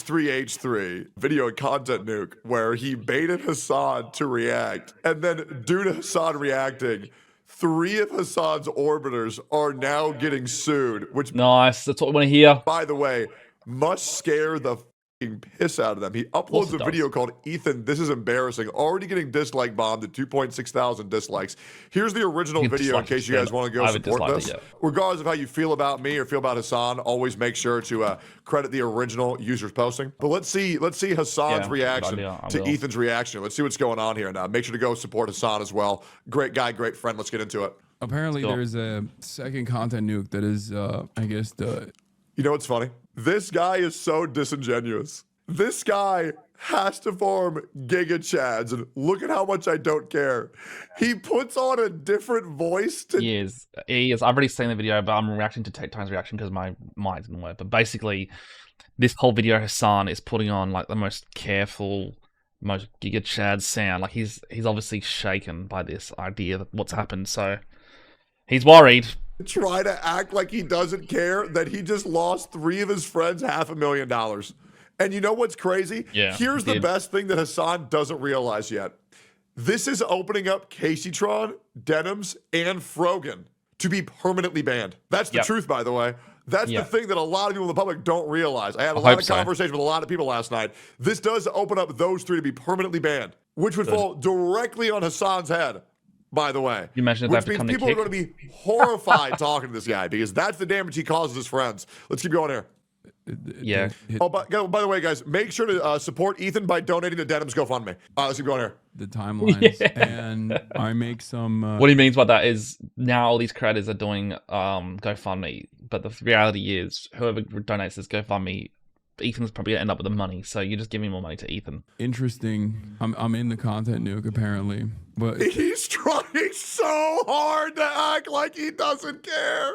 H3H3 video and content nuke where he baited Hassan to react, and then due to Hassan reacting, 3 of Hassan's orbiters are now getting sued, which Nice. That's what we want to hear. by the way, must scare the piss out of them. He uploads a video called Ethan, This is Embarrassing, already getting dislike bombed at 2.6 thousand dislikes. Here's the original video in case you guys want to go support this. Regardless of how you feel about me or feel about Hassan, always make sure to credit the original users posting. But let's see Hassan's reaction to Ethan's reaction. Let's see what's going on here. Now, make sure to go support Hassan as well. Great guy, great friend. Let's get into it. Apparently, there's a second content nuke that is, I guess, the... You know what's funny? This guy is so disingenuous. This guy has to form Giga Chads, and look at how much I don't care. He puts on a different voice to... He is. I've already seen the video, but I'm reacting to takedowns reaction because my mic didn't work. But basically, this whole video, Hassan is putting on like the most careful, most Giga Chad sound. Like he's obviously shaken by this idea that what's happened. So he's worried. Try to act like he doesn't care that he just lost 3 of his friends $500,000. And you know what's crazy? Yeah, here's the best thing that Hassan doesn't realize yet. This is opening up Caseytron, Denims, and Frogan to be permanently banned. That's the truth, by the way. That's the thing that a lot of people in the public don't realize. I had a lot of conversations with a lot of people last night. This does open up those 3 to be permanently banned, which would fall directly on Hassan's head. By the way, you mentioned which means people are going to be horrified talking to this guy because that's the damage he causes his friends. Let's keep going here. Yeah. Oh, by the way, guys, make sure to support Ethan by donating to Denim's GoFundMe. Let's keep going here. The timelines, and I make some... What he means by that is now all these creators are doing GoFundMe, but the reality is whoever donates this GoFundMe, Ethan's probably gonna end up with the money, so you're just giving more money to Ethan. Interesting. I'm in the content nuke apparently, but he's trying so hard to act like he doesn't care.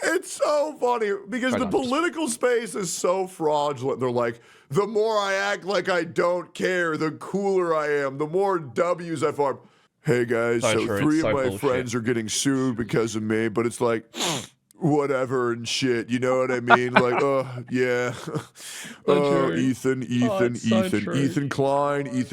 It's so funny because the political space is so fraudulent. They're like, the more I act like I don't care, the cooler I am, the more W's I farm. Hey guys, so 3 of my friends are getting sued because of me, but it's like, whatever and shit, you know what I mean? Like, yeah. Ethan Klein. You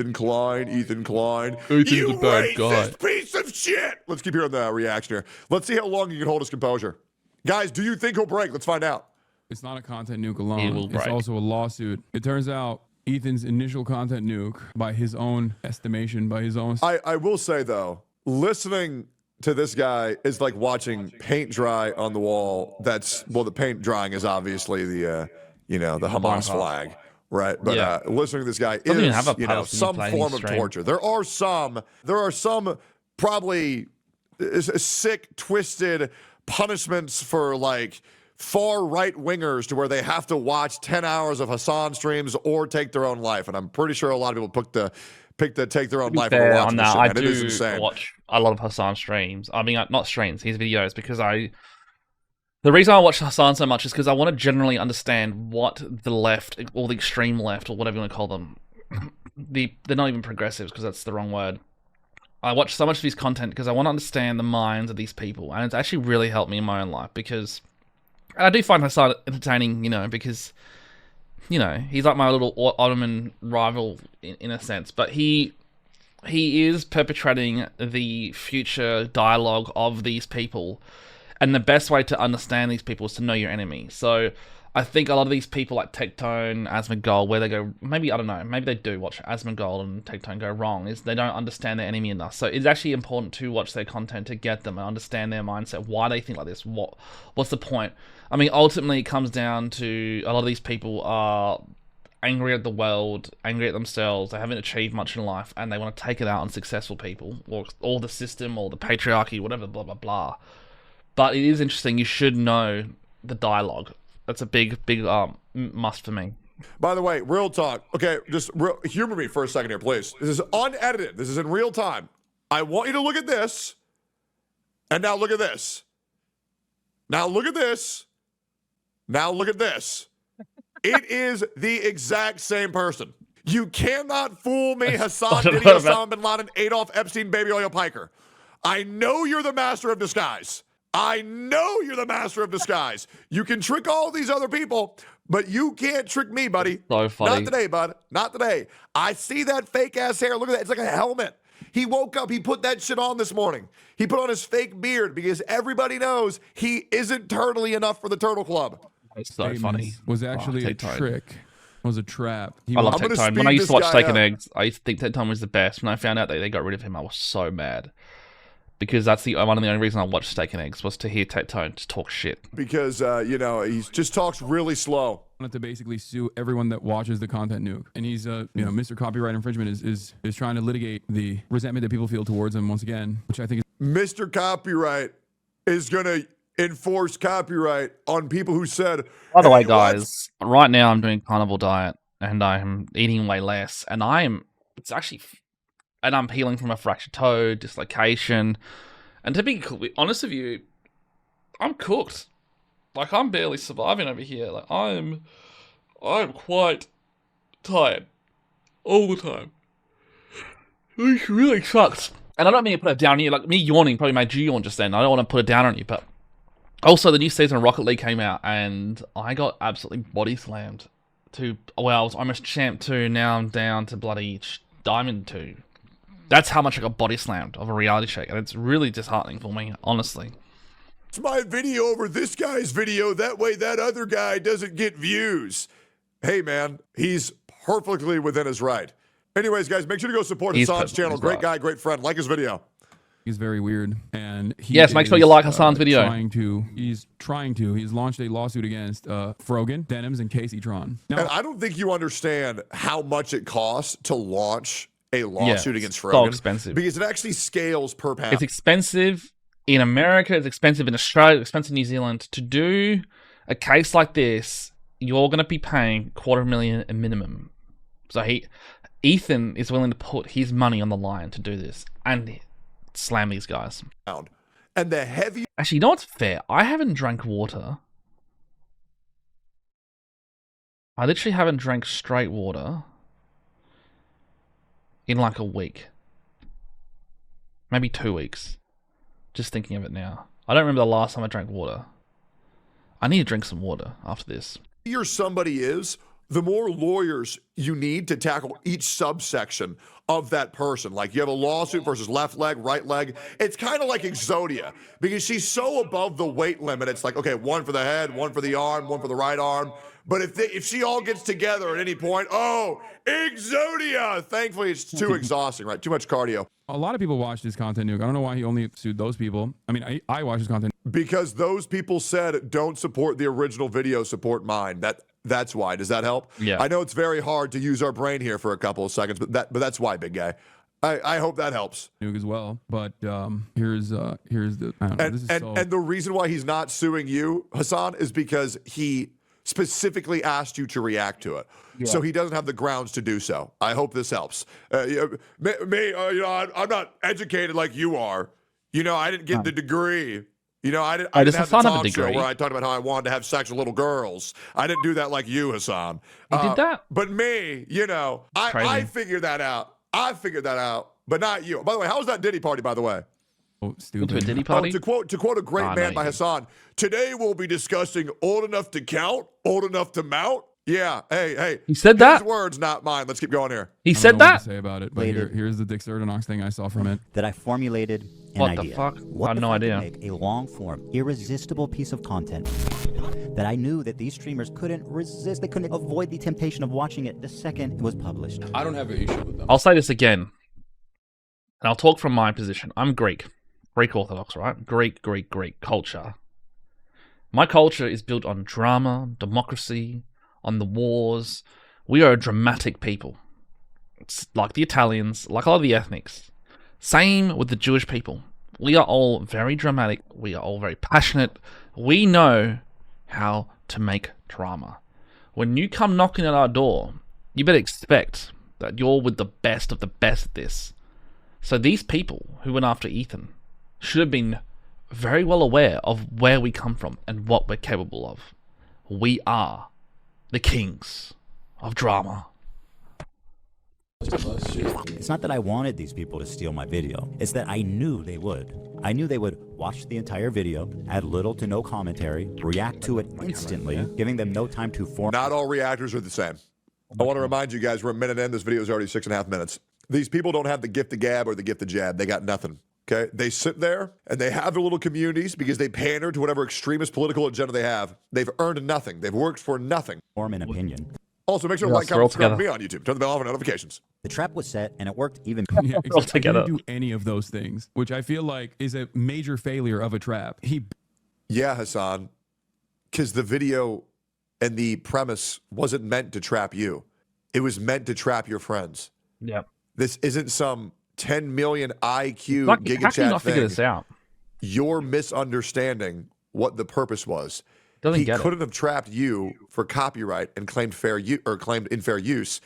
a bad guy. Piece of shit. Let's keep hearing the reaction here. Let's see how long he can hold his composure. Guys, do you think he'll break? Let's find out. It's not a content nuke alone. It's also a lawsuit. It turns out Ethan's initial content nuke, by his own estimation, I will say, though, listening to this guy is like watching paint dry on the wall. The paint drying is obviously the Hamas flag, right? But listening to this guy is some form of torture. There are some probably sick, twisted punishments for like far right wingers to where they have to watch 10 hours of Hassan streams or take their own life. And I'm pretty sure a lot of people pick the take their own life over watching this shit, man. It is insane. Watch a lot of Hassan streams. I mean, not streams, his videos, because the reason I watch Hassan so much is because I want to generally understand what the left, or the extreme left, or whatever you want to call them, they're not even progressives because that's the wrong word. I watch so much of his content because I want to understand the minds of these people, and it's actually really helped me in my own life because I do find Hassan entertaining, because he's like my little Ottoman rival in a sense, but he is perpetrating the future dialogue of these people, and the best way to understand these people is to know your enemy. So I think a lot of these people like Takedowns, Asmongold, where they go, maybe they do watch Asmongold and Takedowns go wrong, is they don't understand their enemy enough. So it's actually important to watch their content to get them and understand their mindset, why they think like this, what's the point. I mean, ultimately, it comes down to a lot of these people are angry at the world, angry at themselves. They haven't achieved much in life, and they want to take it out on successful people, or the system, or the patriarchy, whatever, blah, blah, blah. But it is interesting. You should know the dialogue. That's a big must for me. By the way, real talk. Okay, just humor me for a second here, please. This is unedited. This is in real time. I want you to look at this, and now look at this. Now look at this. Now look at this. It is the exact same person. You cannot fool me, Hassan Diddy, Osama bin Laden, Adolf Epstein, Baby Oil Piker. I know you're the master of disguise. I know you're the master of disguise. You can trick all these other people, But you can't trick me, buddy. So funny. Not today, bud. Not today. I see that fake ass hair. Look at that. It's like a helmet. He woke up. He put that shit on this morning. He put on his fake beard because everybody knows he isn't turtly enough for the Turtle Club. It's so funny. Was actually a trick. Was a trap. I love Tectone. When I used to watch Steak and Eggs, I used to think Tectone was the best. When I found out that they got rid of him, I was so mad. Because that's one of the only reasons I watched Steak and Eggs was to hear Tectone just talk shit. Because, you know, he just talks really slow. I wanted to basically sue everyone that watches the content Nuke. And he's, you know, Mr. Copyright Infringement is trying to litigate the resentment that people feel towards him once again, which I think is... Mr. Copyright is going to enforce copyright on people who said... By the way, guys, right now I'm doing carnivore diet and I'm eating way less. And it's actually... And I'm healing from a fractured toe, dislocation. And to be honest with you, I'm cooked. Like, I'm barely surviving over here. Like, I'm quite tired. All the time. Which really sucks. And I don't mean to put it down on you. Like, me yawning probably made you yawn just then. I don't want to put it down on you, but... Also, the new season of Rocket League came out, and I got absolutely body slammed to... Well, I was almost champ 2, now I'm down to bloody diamond 2. That's how much I got body slammed of a reality check, and it's really disheartening for me, honestly. It's my video over this guy's video, that way that other guy doesn't get views. Hey, man, he's perfectly within his right. Anyways, guys, make sure to go support Hassan's channel. Great guy, great friend. Like his video. He's very weird, and yes, make sure you like Hassan's video. He's launched a lawsuit against Frogan, Denims, and Casey Tron. Now, and I don't think you understand how much it costs to launch a lawsuit against Frogan. So expensive. Because it actually scales per pound. It's expensive in America, it's expensive in Australia, it's expensive in New Zealand. To do a case like this, you're going to be paying $250,000 minimum. So Ethan is willing to put his money on the line to do this and slam these guys. And the heavy... Actually, you know what's fair? I haven't drank water. I literally haven't drank straight water in like a week. Maybe 2 weeks. Just thinking of it now. I don't remember the last time I drank water. I need to drink some water after this. The heavier somebody is, the more lawyers you need to tackle each subsection of that person. Like you have a lawsuit versus left leg, right leg. It's kind of like Exodia because she's so above the weight limit. It's like, okay, one for the head, one for the arm, one for the right arm. But if she all gets together at any point, oh, Exodia! Thankfully, it's too exhausting, right? Too much cardio. A lot of people watch this content, Nuke. I don't know why he only sued those people. I mean, I watch his content. Because those people said, don't support the original video, support mine. That's why. Does that help? Yeah. I know it's very hard to use our brain here for a couple of seconds, but that's why, big guy. I hope that helps. Nuke as well. But here's the I don't know. This is and the reason why he's not suing you, Hassan, is because he specifically asked you to react to it. Yeah. So he doesn't have the grounds to do so. I hope this helps. You know, I'm not educated like you are. You know, I didn't get the degree. You know, I didn't have the talk show where I talked about how I wanted to have sex with little girls. I didn't do that like you, Hassan. You did that? But me, you know, I figured that out. I figured that out, but not you. By the way, how was that Diddy party, by the way? Oh, stupid. To a Diddy party? To quote a great man by Hassan, today we'll be discussing old enough to count, old enough to mount. Yeah, hey. He said that? His words, not mine. Let's keep going here. He said that? I don't know what to say about it, but here's the Dick Sertonox thing I saw from it. That I formulated an idea. What the fuck? I had no idea. Make a long-form, irresistible piece of content that I knew that these streamers couldn't resist. They couldn't avoid the temptation of watching it the second it was published. I don't have an issue with them. I'll say this again, and I'll talk from my position. I'm Greek Orthodox, right? Greek culture. My culture is built on drama, democracy, on the wars. We are a dramatic people. It's like the Italians, like a lot of the ethnics. Same with the Jewish people. We are all very dramatic. We are all very passionate. We know how to make drama. When you come knocking at our door, you better expect that you're with the best of the best at this. So these people who went after Ethan should have been very well aware of where we come from and what we're capable of. We are the kings of drama. It's not that I wanted these people to steal my video. It's that I knew they would. I knew they would watch the entire video, add little to no commentary, react to it instantly, giving them no time to form. Not all reactors are the same. I want to remind you guys, we're a minute in. This video is already 6.5 minutes. These people don't have the gift of gab or the gift of jab. They got nothing. Okay? They sit there and they have their little communities because they pander to whatever extremist political agenda they have. They've earned nothing. They've worked for nothing. Form an opinion. Also, make sure to like, comment, subscribe to me on YouTube. Turn the bell on for notifications. The trap was set, and it worked even. Yeah, exactly. I didn't do any of those things, which I feel like is a major failure of a trap. Yeah, Hassan, because the video and the premise wasn't meant to trap you. It was meant to trap your friends. Yep. This isn't some 10 million IQ like, giga how chat can you not thing. figure this out? You're misunderstanding what the purpose was. Doesn't he get couldn't have trapped you for copyright and claimed claimed unfair use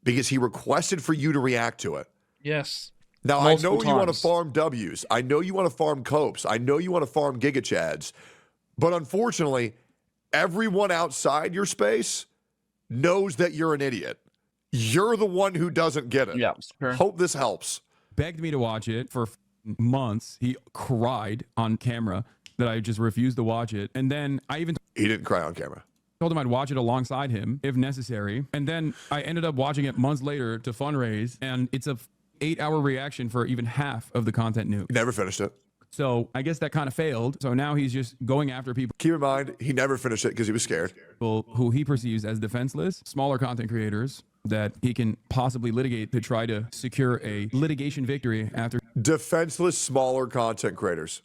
because he requested for you to react to it. Yes. Now, I know you want to farm W's. I know you want to farm copes. I know you want to farm giga chads. But unfortunately, everyone outside your space knows that you're an idiot. You're the one who doesn't get it. Yeah, sure. Hope this helps. Begged me to watch it for months. He cried on camera that I just refused to watch it. And then He didn't cry on camera. Told him I'd watch it alongside him if necessary. And then I ended up watching it months later to fundraise. And it's a 8-hour reaction for even half of the content Nuke. Never finished it. So I guess that kind of failed. So now he's just going after people. Keep in mind, he never finished it because he was scared. Who he perceives as defenseless, smaller content creators that he can possibly litigate to try to secure a litigation victory after. Defenseless, smaller content creators.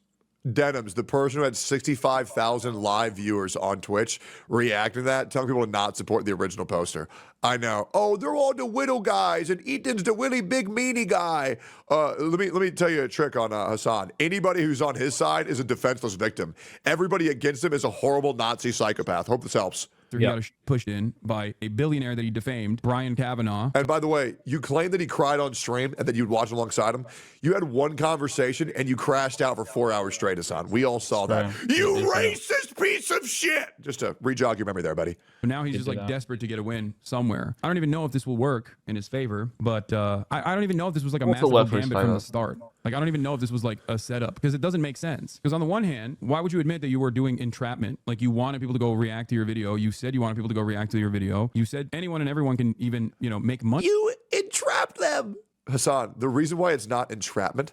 Denims, the person who had 65,000 live viewers on Twitch, reacting to that, telling people to not support the original poster. I know. Oh, they're all the Whittle guys, and Ethan's the Willy Big Meanie guy. Let me tell you a trick on Hassan. Anybody who's on his side is a defenseless victim. Everybody against him is a horrible Nazi psychopath. Hope this helps. He got pushed in by a billionaire that he defamed, Brian Kavanaugh. And by the way, you claimed that he cried on stream and that you'd watch alongside him. You had one conversation and you crashed out for 4 hours straight, Hassan. We all saw that. You racist piece of shit! Just to re-jog your memory there, buddy. But now he's just like desperate to get a win somewhere. I don't even know if this will work in his favor, but I don't even know if this was like a massive gambit from the start. Like, I don't even know if this was like a setup because it doesn't make sense. Because on the one hand, why would you admit that you were doing entrapment? Like, you wanted people to go react to your video. You said you wanted people to go react to your video. You said anyone and everyone can even, make money. You entrapped them. Hassan, the reason why it's not entrapment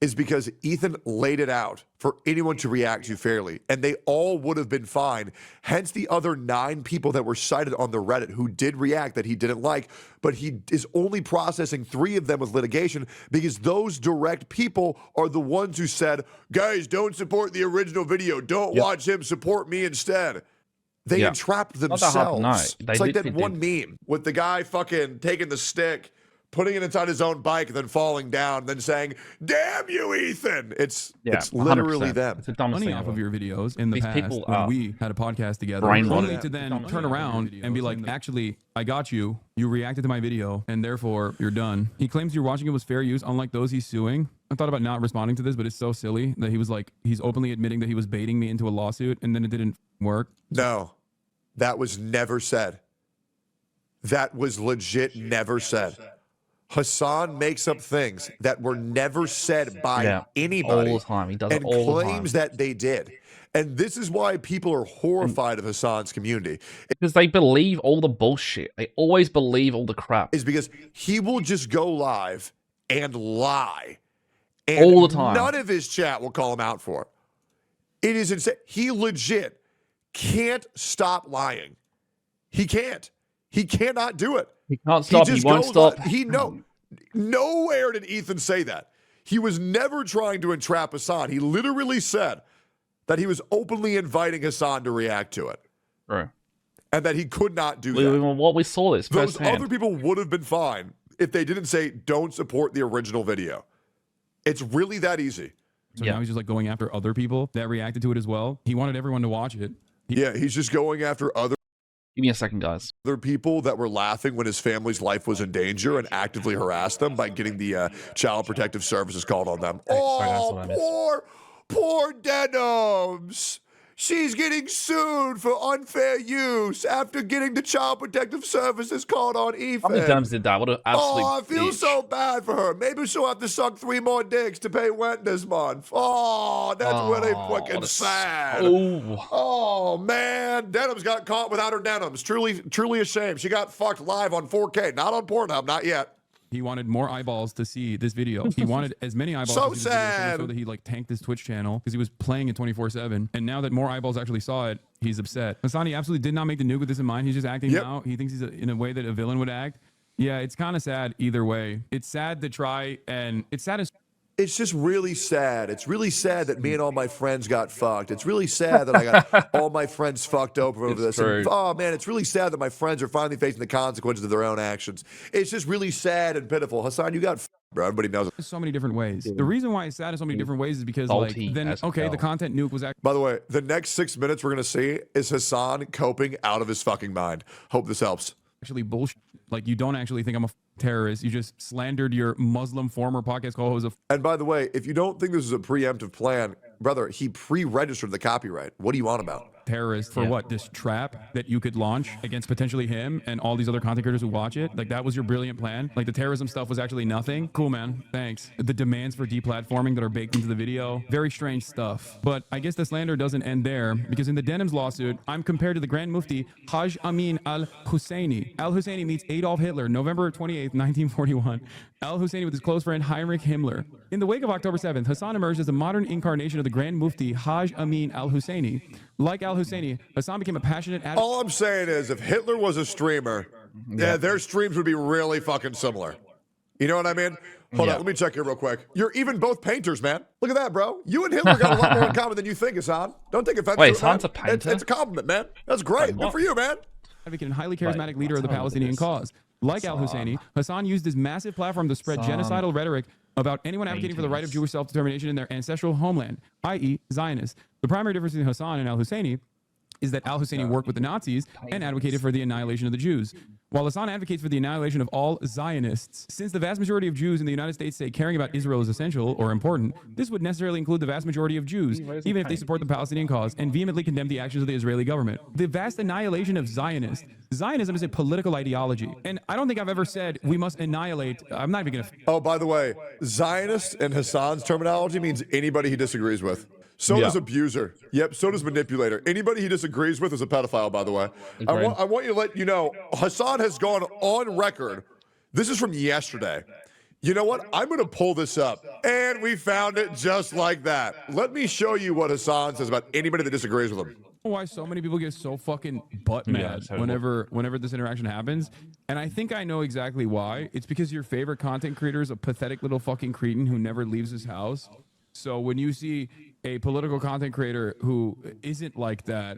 is because Ethan laid it out for anyone to react to fairly, and they all would have been fine. Hence the other 9 people that were cited on the Reddit who did react that he didn't like, but he is only processing 3 of them with litigation because those direct people are the ones who said, guys, don't support the original video. Don't watch him. Support me instead. They entrapped themselves. It's like that one meme with the guy fucking taking the stick, putting it inside his own bike, and then falling down, then saying, damn you, Ethan. It's literally them. It's a dumb money thing off of your videos in the past when we had a podcast together. Only to then turn around and be like, actually, I got you. You reacted to my video, and therefore you're done. He claims you're watching it was fair use, unlike those he's suing. I thought about not responding to this, but it's so silly that he was like, he's openly admitting that he was baiting me into a lawsuit, and then it didn't work. No, that was never said. That was legit never said. Hassan makes up things that were never said by anybody all the time. He does and it all claims the time. that they did. And this is why people are horrified of Hassan's community. Because they believe all the bullshit. They always believe all the crap. Is because he will just go live and lie. And all the time. None of his chat will call him out for it. It is insane. He legit can't stop lying. He can't. He cannot do it. He can't stop. He won't stop. Nowhere did Ethan say that. He was never trying to entrap Hassan. He literally said that he was openly inviting Hassan to react to it. Right. And that he could not do that. What we saw this Those firsthand. other people would have been fine if they didn't say, don't support the original video. It's really that easy. So now he's just like going after other people that reacted to it as well. He wanted everyone to watch it. He's just going after other Give me a second, guys. Other people that were laughing when his family's life was in danger and actively harassed them by getting the Child Protective Services called on them. Oh, poor Denims. She's getting sued for unfair use after getting the Child Protective Services called on EFED. How many denims did that? What an absolute Oh, I feel bitch. so bad for her. Maybe she'll have to suck 3 more dicks to pay rent this month. Oh, that's really fucking sad. Oh, man. Denims got caught without her denims. Truly a shame. She got fucked live on 4K. Not on Pornhub, not yet. He wanted more eyeballs to see this video. He wanted as many eyeballs So to see this video sad. so that he like tanked his Twitch channel because he was playing it 24/7. And now that more eyeballs actually saw it, he's upset. Hassan, he absolutely did not make the nuke with this in mind. He's just acting now. He thinks he's in a way that a villain would act. Yeah, it's kind of sad either way. It's sad to try, and it's sad as It's just really sad. It's really sad that me and all my friends got fucked. It's really sad that I got all my friends fucked over this. And, oh, man, it's really sad that my friends are finally facing the consequences of their own actions. It's just really sad and pitiful. Hassan, you got fucked, bro. Everybody knows it. so many different ways. The reason why it's sad in so many different ways is because, like, then, okay, the content nuke was actually... By the way, the next 6 minutes we're going to see is Hassan coping out of his fucking mind. Hope this helps. Actually bullshit. Like, you don't actually think I'm a terrorist. You just slandered your Muslim former podcast co-host. And by the way, if you don't think this is a preemptive plan, brother, he pre-registered the copyright. What are you on about? Terrorist for what? This trap that you could launch against potentially him and all these other content creators who watch it? Like, that was your brilliant plan? Like, the terrorism stuff was actually nothing? Cool, man. Thanks. The demands for deplatforming that are baked into the video, very strange stuff. But I guess the slander doesn't end there, because in the Denims lawsuit, I'm compared to the Grand Mufti Haj Amin al-Husseini. Al-Husseini meets Adolf Hitler, November 28th, 1941. Al-Husseini with his close friend Heinrich Himmler. In the wake of October 7th, Hassan emerged as a modern incarnation of the Grand Mufti Haj Amin al-Husseini. Like al-Husseini, Hassan became a passionate advocate. All I'm saying is, if Hitler was a streamer, yeah, their streams would be really fucking similar. You know what I mean? Hold on, let me check here real quick. You're even both painters, man. Look at that, bro. You and Hitler got a lot more in common than you think, Hassan. Don't take offense to it, man. Hassan's a painter? It's a compliment, man. That's great. Good for you, man. Advocate and highly charismatic leader of the Palestinian cause. Like al-Husseini, Hassan used his massive platform to spread genocidal rhetoric about anyone advocating for the right of Jewish self-determination in their ancestral homeland, i.e. Zionists. The primary difference between Hassan and al-Husseini is that al-Husseini worked with the Nazis and advocated for the annihilation of the Jews, while Hassan advocates for the annihilation of all Zionists. Since the vast majority of Jews in the United States say caring about Israel is essential or important, this would necessarily include the vast majority of Jews, even if they support the Palestinian cause and vehemently condemn the actions of the Israeli government. The vast annihilation of Zionists. Zionism is a political ideology, and I don't think I've ever said we must annihilate. I'm not even going to... Oh, by the way, Zionist in Hassan's terminology means anybody he disagrees with. So does abuser. Yep, so does manipulator. Anybody he disagrees with is a pedophile, by the way. I want you to let you know, Hassan has gone on record. This is from yesterday. You know what? I'm going to pull this up. And we found it just like that. Let me show you what Hassan says about anybody that disagrees with him. Why so many people get so fucking butt mad whenever this interaction happens, and I think I know exactly why. It's because your favorite content creator is a pathetic little fucking cretin who never leaves his house. So when you see a political content creator who isn't like that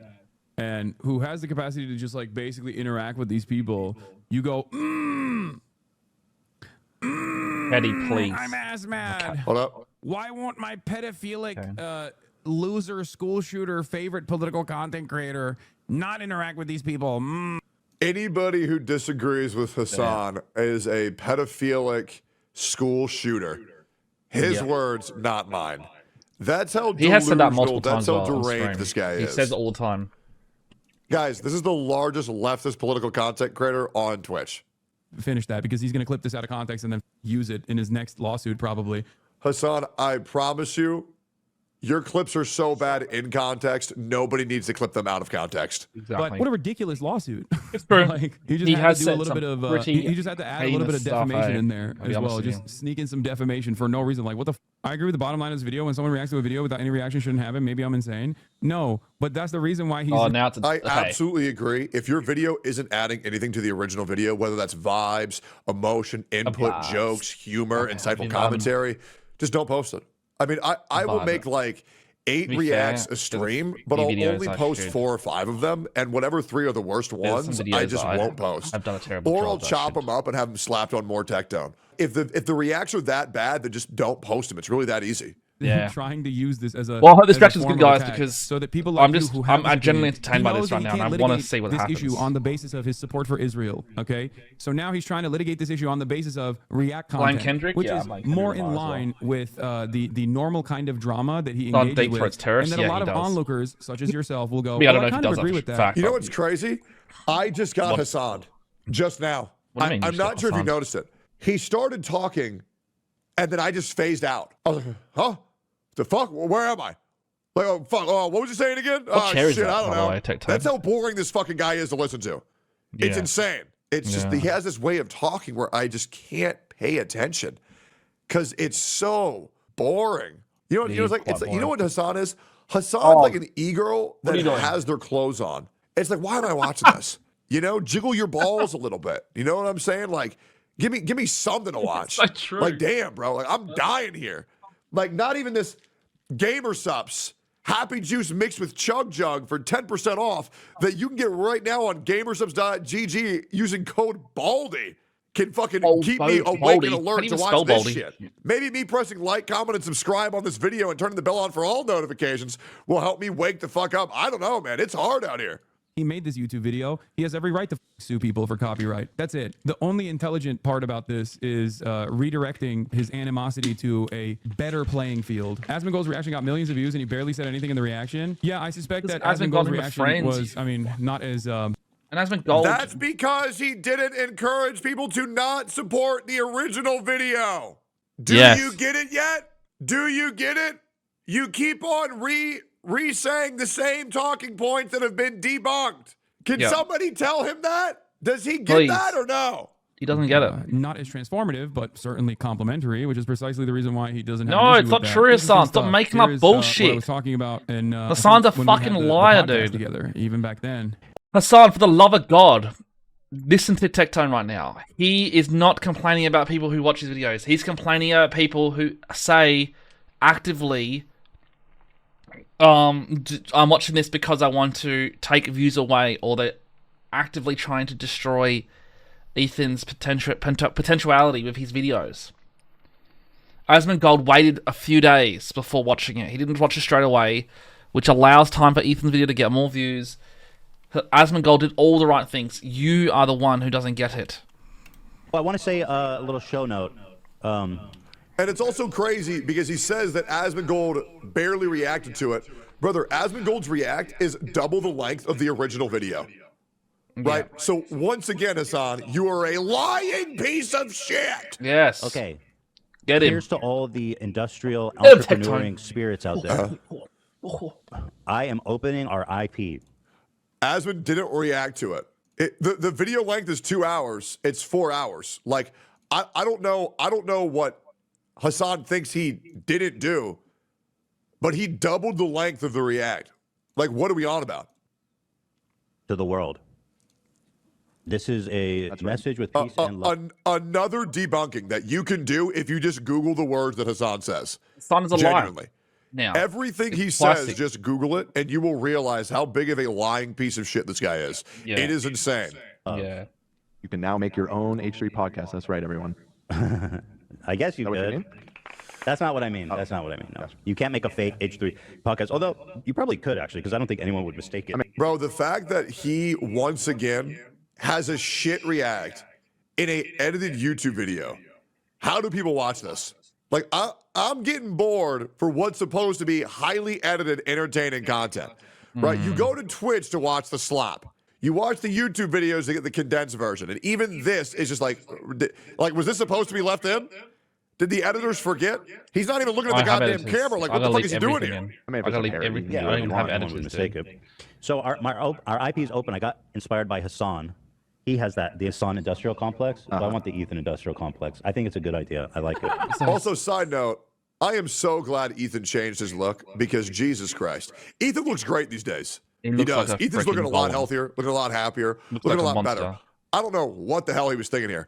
and who has the capacity to just like basically interact with these people, you go, Eddie, please. I'm ass mad. Okay. Hold up. Why won't my pedophilic loser school shooter favorite political content creator not interact with these people? Anybody who disagrees with Hassan is a pedophilic school shooter. His words, not mine. That's how he has said that multiple delusional, times. that's how deranged this guy is. He says it all the time. Guys, this is the largest leftist political content creator on Twitch. Finish that, because he's going to clip this out of context and then use it in his next lawsuit probably. Hassan, I promise you, your clips are so bad in context, nobody needs to clip them out of context. Exactly. But what a ridiculous lawsuit. It's true. Like, he just had to do a little bit of he just had to add a little bit of defamation in there as well. Just sneak in some defamation for no reason. Like, what the I agree with the bottom line of this video. When someone reacts to a video without any reaction, shouldn't have it. Maybe I'm insane. No, but that's the reason why he's... I absolutely agree. If your video isn't adding anything to the original video, whether that's vibes, emotion, input, jokes, humor, insightful commentary, just don't post it. I mean, I will make like 8 reacts a stream, but I'll only post 4 or 5 of them, and whatever 3 are the worst ones, I just won't post. I've done a terrible job. Or I'll chop them up and have them slapped on more takedown. If the reacts are that bad, then just don't post them. It's really that easy. trying to use this as a well, I hope this as a reaction's form good, of guys, attack, because so that people like I'm genuinely entertained by this right now, and I want to see what this happens. issue on the basis of his support for Israel. Okay, so now he's trying to litigate this issue on the basis of React Blame content, Kendrick? which Yeah, is blame Kendrick more a in lot as line with the normal kind of drama that he Not engages deep with, throats terrorists? and that Yeah, a lot he of does. onlookers, such as yourself, will go. I Well, don't know I if he kind of does agree that with that. fact. You know what's crazy? I just got Hassan just now. What do you mean you I'm just got not sure if you Hassan? noticed it. He started talking, and then I just phased out. I was like, huh? The fuck? Where am I? Like, oh, fuck. Oh, what was you saying again? What chair is shit, that, I don't by the know. way, Tech That's Tone? how boring this fucking guy is to listen to. It's Yeah. insane. It's just, he has this way of talking where I just can't pay attention because it's so boring. You know, Yeah, it's like, quite you know boring. what Hassan is? Hassan's Oh. like an e-girl that are you doing? has their clothes on. It's like, why am I watching this? You know, jiggle your balls a little bit. You know what I'm saying? Like, give me something to watch. so true. Like, damn, bro. Like, I'm dying here. Like, not even this Gamer Sups Happy Juice mixed with Chug Jug for 10% off that you can get right now on gamersups.gg using code BALDY can fucking keep me awake Baldy. and How alert do to you watch spell this Baldy? shit. Maybe me pressing like, comment, and subscribe on this video and turning the bell on for all notifications will help me wake the fuck up. I don't know, man. It's hard out here. He made this YouTube video. He has every right to sue people for copyright. That's it. The only intelligent part about this is redirecting his animosity to a better playing field. Asmongold's reaction got millions of views, and he barely said anything in the reaction. Yeah, I suspect that Asmongold's reaction was, I mean, not as... And Asmongold. That's because he didn't encourage people to not support the original video. Do you get it yet? Do you get it? You keep on re-saying the same talking points that have been debunked. Can somebody tell him that? Does he get that or no? He doesn't get it. Not as transformative, but certainly complimentary, which is precisely the reason why he doesn't have No, an issue it's not with that. true, This is Hassan. some Stop stuff. making up Here's, bullshit. what I was talking about, and Hassan's a when we had fucking the liar, podcast dude. Together, even back then. Hassan, for the love of God, listen to Tectone right now. He is not complaining about people who watch his videos. He's complaining about people who say actively, I'm watching this because I want to take views away, or they're actively trying to destroy Ethan's potentiality with his videos. Asmongold waited a few days before watching it. He didn't watch it straight away, which allows time for Ethan's video to get more views. Asmongold did all the right things. You are the one who doesn't get it. Well, I want to say a little show note. And it's also crazy because he says that Asmongold barely reacted to it. Brother, Asmongold's react is double the length of the original video. Right? So once again, Hassan, you are a lying piece of shit. Yes. Okay. Get him. Here's to all the industrial entrepreneuring spirits out there. I am opening our IP. Asmon didn't react to it. The video length is 2 hours. It's 4 hours. Like, I don't know what Hassan thinks he didn't do, but he doubled the length of the react. Like, what are we on about? To the world. This is a message with peace and love. Another debunking that you can do if you just Google the words that Hassan says. Hassan is a Genuinely. liar. Now, everything he classic. says, just Google it, and you will realize how big of a lying piece of shit this guy is. Yeah. It is insane. Yeah. You can now make your own H3 podcast. That's right, everyone. I guess you Is that what you could. mean? That's not what I mean. That's not what I mean. No. You can't make a fake H3 podcast. Although you probably could, actually, because I don't think anyone would mistake it. Bro, the fact that he, once again, has a shit react in a edited YouTube video. How do people watch this? Like, I'm getting bored for what's supposed to be highly edited, entertaining content, right? You go to Twitch to watch the slop. You watch the YouTube videos to get the condensed version. And even this is just like, was this supposed to be left in? Did the editors forget? He's not even looking at the goddamn camera. Like, what the fuck is he doing here? I gotta leave everything. I don't even have editors. Would mistake it. So our IP is open. I got inspired by Hassan. He has the Hassan Industrial Complex. So I want the Ethan Industrial Complex. I think it's a good idea. I like it. Also, side note, I am so glad Ethan changed his look because Jesus Christ. Ethan looks great these days. He does. Like Ethan's looking a lot healthier, looking a lot happier, looking a lot better. I don't know what the hell he was thinking here.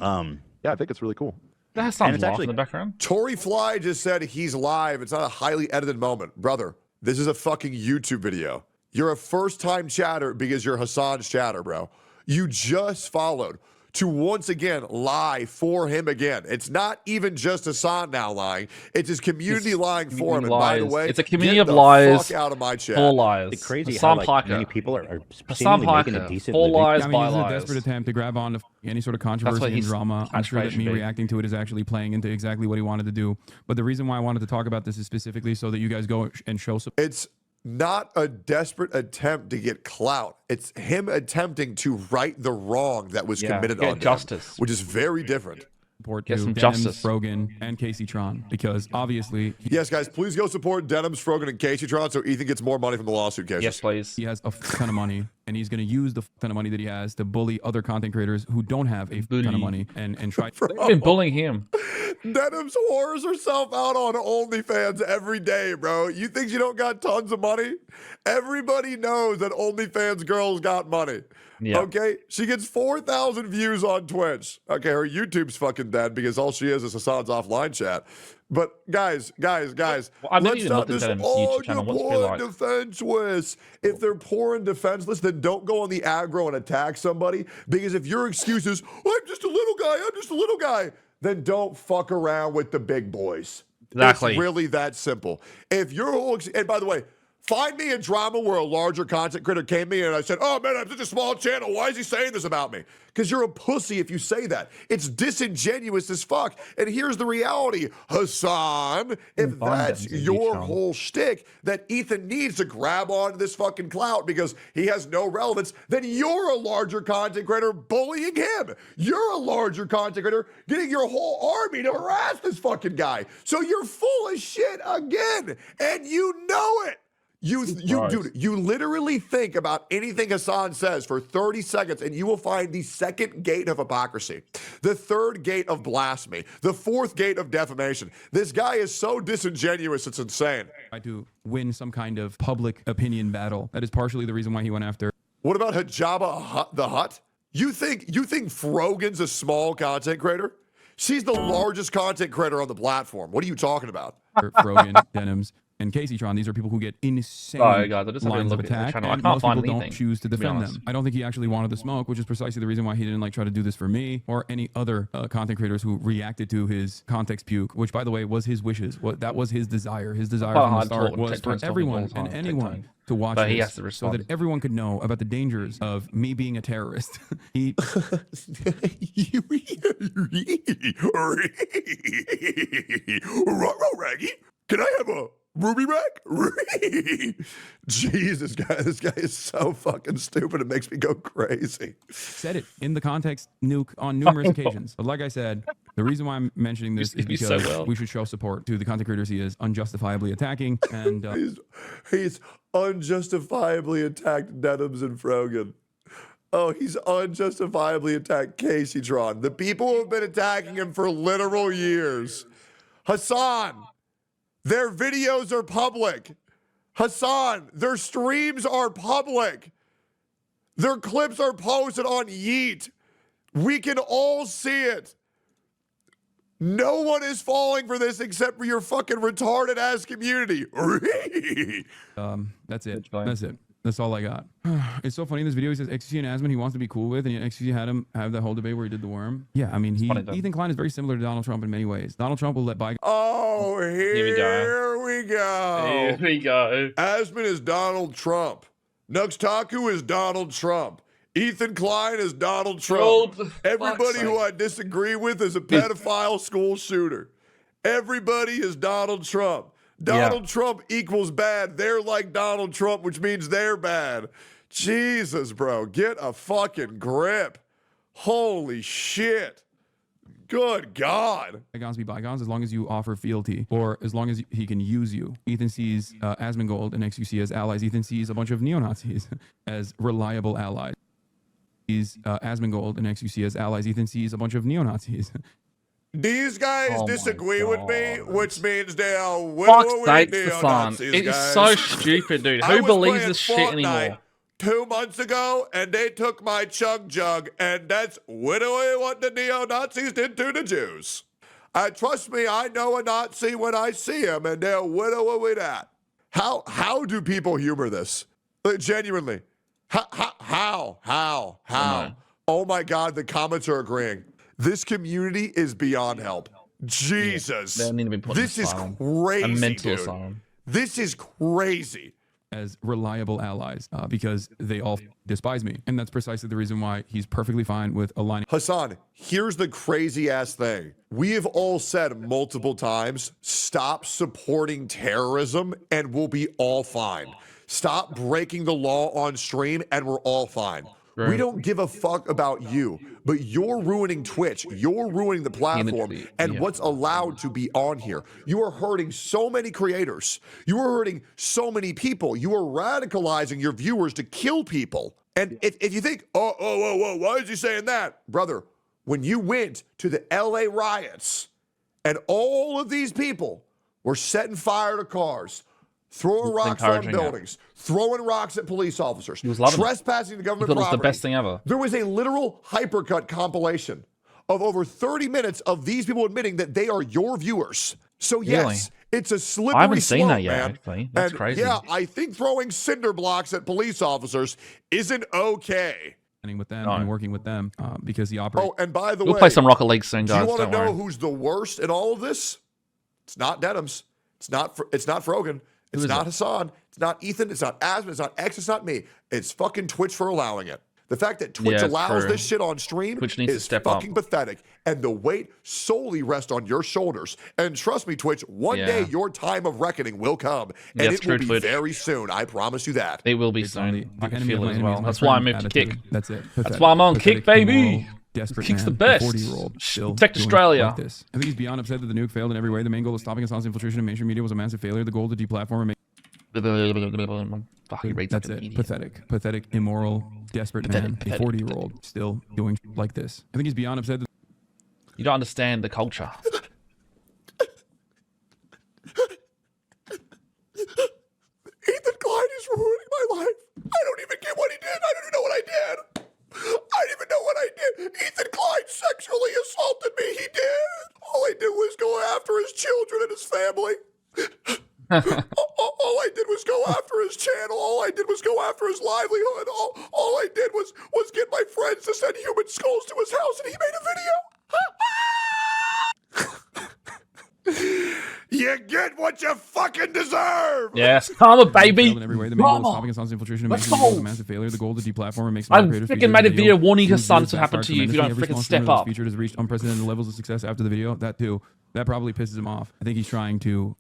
Yeah, I think it's really cool. That's not actually in the background. Tory Fly just said he's live. It's not a highly edited moment. Brother, this is a fucking YouTube video. You're a first-time chatter because you're Hassan's chatter, bro. You just followed to once again lie for him again. It's not even just Hassan now lying. It's his community lying for him. And by the way, it's a community get of the lies fuck out of my chat. for lies. It's crazy Hassan how like, many people are Hassan seemingly making a Parker, decent for living. lies I mean, by this is a lies. desperate attempt to grab on to any sort of what controversy and his drama. I'm sure that catchphrase me should be. reacting to it is actually playing into exactly what he wanted to do. But the reason why I wanted to talk about this is specifically so that you guys go and show support. It's not a desperate attempt to get clout. It's him attempting to right the wrong that was committed get on justice. him, which is very different. Support Get to some Denims, justice. Frogan, and Casey Tron, because obviously Yes, guys, please go support Denims, Frogan, and Casey Tron so Ethan gets more money from the lawsuit cases. Yes, please. he has a ton of money, and he's going to use the ton of money that he has to bully other content creators who don't have a ton of money and try. They've been bullying him. Denims whores herself out on OnlyFans every day, bro. You think she don't got tons of money? Everybody knows that OnlyFans girls got money. Yeah. Okay? She gets 4,000 views on Twitch. Okay, her YouTube's fucking dead because all she is Hassan's offline chat. But guys, Well, I've never let's even stop looked at this. Denim's Oh, YouTube channel. you're What's it poor like? and defenseless. If they're poor and defenseless, then don't go on the aggro and attack somebody. Because if your excuse is, I'm just a little guy, then don't fuck around with the big boys. Exactly. It's really that simple. If your whole, and by the way, find me a drama where a larger content creator came to me and I said, oh man, I'm such a small channel. Why is he saying this about me? Because you're a pussy if you say that. It's disingenuous as fuck. And here's the reality, Hassan, if that's your whole shtick, that Ethan needs to grab onto this fucking clout because he has no relevance, then you're a larger content creator bullying him. You're a larger content creator getting your whole army to harass this fucking guy. So you're full of shit again, and you know it. Dude, you literally think about anything Hassan says for 30 seconds and you will find the second gate of hypocrisy, the third gate of blasphemy, the fourth gate of defamation. This guy is so disingenuous, it's insane. Try to win some kind of public opinion battle. That is partially the reason why he went after. What about Hijaba the Hutt? You think Frogan's a small content creator? She's the largest content creator on the platform. What are you talking about? Frogan, Denims, and Casey Tron. These are people who get insane Sorry, guys, I just had to lines of look at the attack, channel. I and can't most find people anything, don't choose to to be defend honest. them. I don't think he actually wanted the smoke, which is precisely the reason why he didn't like try to do this for me or any other content creators who reacted to his context puke, which by the way was his wishes. That was his desire. His desire Quite from the hard to start talk- was take for turns talking all everyone the time, and take anyone time. to watch But he this has to so that respond. everyone could know about the dangers of me being a terrorist. He Raggy, can I have a Ruby Rack? Jesus, this guy is so fucking stupid. It makes me go crazy. said it in the context Nuke on numerous occasions. But like I said, the reason why I'm mentioning this is He's so because well. we should show support to the content creators he is unjustifiably attacking. And He's unjustifiably attacked Denims and Frogan. Oh, he's unjustifiably attacked Casey Tron. The people who have been attacking him for literal years. Hassan, their videos are public. Hassan, their streams are public. Their clips are posted on Yeet. We can all see it. No one is falling for this except for your fucking retarded ass community. that's it. fine. That's it. That's all I got. It's so funny in this video. He says XQC and Asman he wants to be cool with, and yet XQC had him have that whole debate where he did the worm. Yeah, I mean, funny, though. Ethan Klein is very similar to Donald Trump in many ways. Donald Trump will let bygones. Oh, here we go. we go. Here we go. Asman is Donald Trump. Nuxtaku is Donald Trump. Ethan Klein is Donald Trump. Everybody who I disagree with is a pedophile school shooter. Everybody is Donald Trump. Donald Trump equals bad. They're like Donald Trump, which means they're bad. Jesus, bro. Get a fucking grip. Holy shit. Good God. Bygones be bygones as long as you offer fealty or as long as he can use you. Ethan sees Asmongold and XQC as allies. Ethan sees a bunch of neo-Nazis as reliable allies. He's Asmongold and XQC as allies. Ethan sees a bunch of neo-Nazis. These guys Oh my disagree with me, God. which means they are Fuck's widowy sake, Hassan. neo-Nazis, It is guys. so stupid, dude. I Who was believes playing this shit Fortnite anymore? 2 months ago, and they took my chug jug, and that's literally what the neo-Nazis did to the Jews. Trust me, I know a Nazi when I see him, and they're literally that. How do people humor this? Genuinely. How? No. Oh my my God, the comments are agreeing. This community is beyond help. Jesus. They need to be put This in is asylum. crazy, A mental dude. asylum. This is crazy. As reliable allies because they all despise me. And that's precisely the reason why he's perfectly fine with aligning. Hassan, here's the crazy ass thing. We have all said multiple times, stop supporting terrorism and we'll be all fine. Stop breaking the law on stream and we're all fine. We don't give a fuck about you, but you're ruining Twitch. You're ruining the platform and what's allowed to be on here. You are hurting so many creators. You are hurting so many people. You are radicalizing your viewers to kill people. And if you think, oh, why is he saying that? Brother, when you went to the LA riots and all of these people were setting fire to cars, throwing rocks on buildings, throwing rocks at police officers, trespassing the government property. It was the best thing ever. There was a literal hypercut compilation of over 30 minutes of these people admitting that they are your viewers. So yes, it's a slippery slope, I haven't seen that yet, man. actually. That's crazy. Yeah, I think throwing cinder blocks at police officers isn't okay. With them and working with them because he operates. Oh, and by the We'll way, play some Rocket League soon, do guys. you want to Don't know worry. who's the worst in all of this? It's not Dedhams. It's not Frogan. It's not Hassan. It's not Ethan. It's not Asmund. It's not X. It's not me. It's fucking Twitch for allowing it. The fact that Twitch allows this shit on stream is fucking pathetic. And the weight solely rests on your shoulders. And trust me, Twitch, one day your time of reckoning will come. And it will be very soon. I promise you that. It will be soon. I can feel it as well. That's why why I moved to Kick. That's it. That's why I'm on Kick, baby. Desperate Kick's the man, best. 40-year-old still Protect doing Australia. Like this. I think he's beyond upset that the nuke failed in every way. The main goal of stopping Assange's infiltration of mainstream media was a massive failure. The goal to deplatform and make. That's it. Pathetic, immoral, desperate man. A 40-year-old still doing like this. I think he's beyond upset. You don't understand the culture. Ethan Klein is ruining my life. I don't even get what he did. I don't even know what I did. I don't even know what I did. Ethan Klein sexually assaulted me. He did. All I did was go after his children and his family. All I did was go after his channel. All I did was go after his livelihood. All I did was get my friends to send human skulls to his house, and he made a video. You get what you fucking deserve. Yes, karma, baby. In every way, the main goal of stopping Assange's infiltration of mainstream media was a massive failure. The goal to deplatform and make I'm freaking made a video warning Hassan to happen to you if you don't freaking step up. Featured has reached unprecedented levels of success after the video. That too. That probably pisses him off. I think he's trying to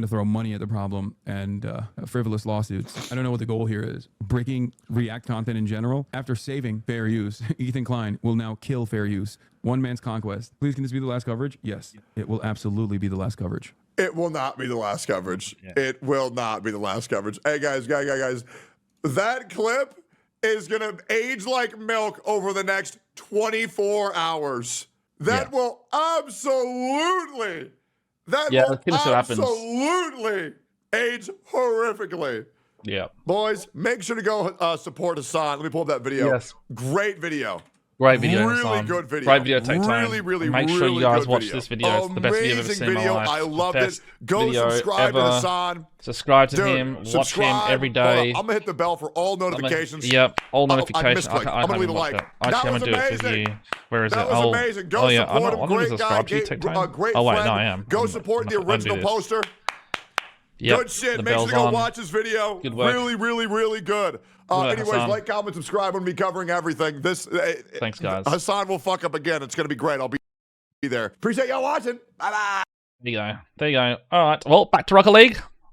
throw money at the problem and frivolous lawsuits. I don't know what the goal here is. Breaking React content in general. After saving fair use, Ethan Klein will now kill fair use. One man's conquest. Please, can this be the last coverage? Yes, it will absolutely be the last coverage. It will not be the last coverage. It will not be the last coverage. Hey, guys. That clip is going to age like milk over the next 24 hours. That will absolutely, absolutely age horrifically. Yeah. Boys, make sure to go support Hassan. Let me pull up that video. Yes. Great video. Great video. Really good video. Great video. Take time. Really, make sure you guys watch this video. It's the best video I've ever seen in my life. I loved it. Go subscribe to Hassan. Subscribe to him. Watch him every day. I'm gonna hit the bell for all notifications. All notifications. I'm gonna leave a like. That was amazing. Where is it? That was amazing. Go support him. Great guy. Great oh wait, friend. no, I am. Go support the original poster. Yep. Good shit. Make sure to go watch this video. Good work. Really good. Anyways, Hassan. like, comment, subscribe. I'm gonna be covering everything. Thanks, guys. Hassan will fuck up again. It's gonna be great. I'll be there. Appreciate y'all watching. Bye bye. There you go. All right. Well, back to Rocket League.